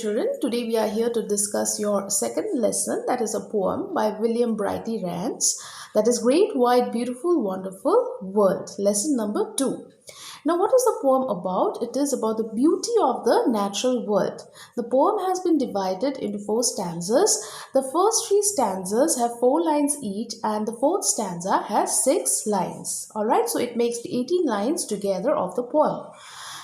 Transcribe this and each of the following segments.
children. Today we are here to discuss your second lesson, that is a poem by William Brighty Rance, that is Great Wide Beautiful Wonderful World. Lesson number 2. Now what is the poem about? It is about the beauty of the natural world. The poem has been divided into 4 stanzas. The first 3 stanzas have 4 lines each and the 4th stanza has 6 lines. Alright, so it makes 18 lines together of the poem.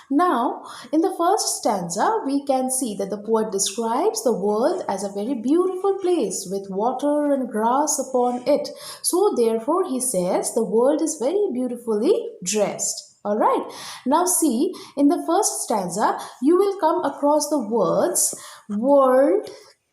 Now, in the first stanza, we can see that the poet describes the world as a very beautiful place with water and grass upon it. So, therefore, he says the world is very beautifully dressed. Alright, now see, in the first stanza, you will come across the words world,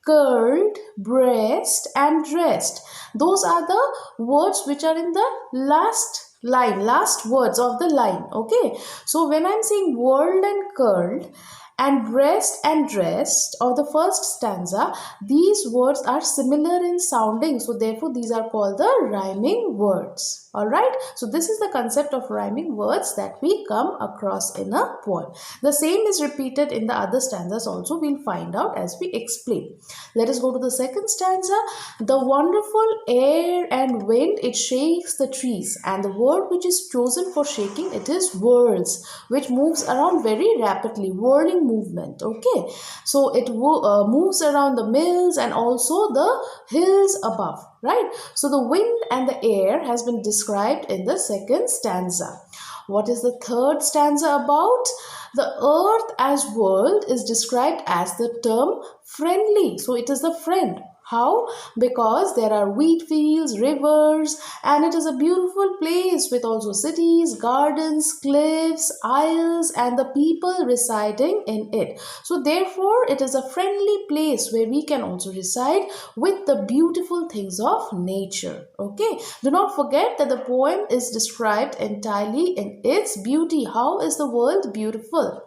curled, breast and dressed. Those are the words which are in the last words of the line. Okay, so when I'm saying world and curled and breast and dressed, or the first stanza, these words are similar in sounding, so therefore these are called the rhyming words. Alright, so this is the concept of rhyming words that we come across in a poem. The same is repeated in the other stanzas also. We'll find out as we explain. Let us go to the second stanza. The wonderful air and wind, it shakes the trees, and the word which is chosen for shaking, it is whirls, which moves around very rapidly, whirling movement. Okay, so it moves around the mills and also the hills above. Right, so the wind and the air has been described in the second stanza. What is the third stanza about? The earth as world is described as the term friendly. So it is the friend. How? Because there are wheat fields, rivers, and it is a beautiful place with also cities, gardens, cliffs, isles, and the people residing in it. So therefore, it is a friendly place where we can also reside with the beautiful things of nature. Okay, do not forget that the poem is described entirely in its beauty. How is the world beautiful?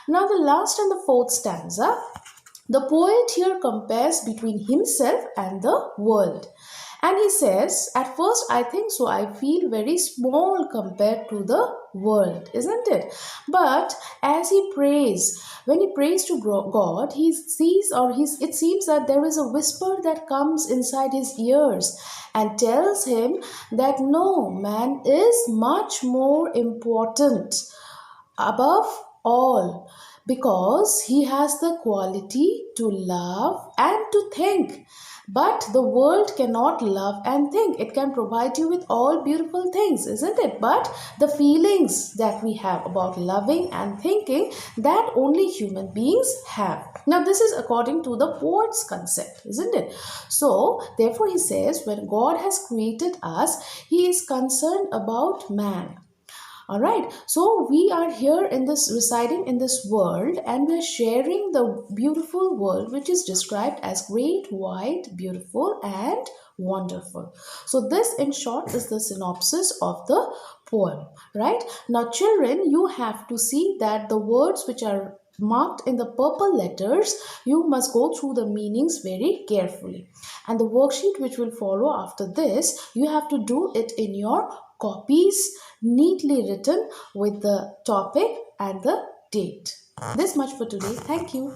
Now the last and the 4th stanza. The poet here compares between himself and the world. And he says, at first I think so, I feel very small compared to the world, isn't it? But as he prays, when he prays to God, he sees it seems that there is a whisper that comes inside his ears and tells him that no, man is much more important above all, because he has the quality to love and to think. But the world cannot love and think. It can provide you with all beautiful things, isn't it? But the feelings that we have about loving and thinking, that only human beings have. Now this is according to the poet's concept, isn't it? So therefore he says, when God has created us, he is concerned about man. Alright, so we are here residing in this world, and we are sharing the beautiful world which is described as great, wide, beautiful and wonderful. So this in short is the synopsis of the poem, right? Now children, you have to see that the words which are marked in the purple letters, you must go through the meanings very carefully. And the worksheet which will follow after this, you have to do it in your copies, neatly written with the topic and the date. This much for today. Thank you.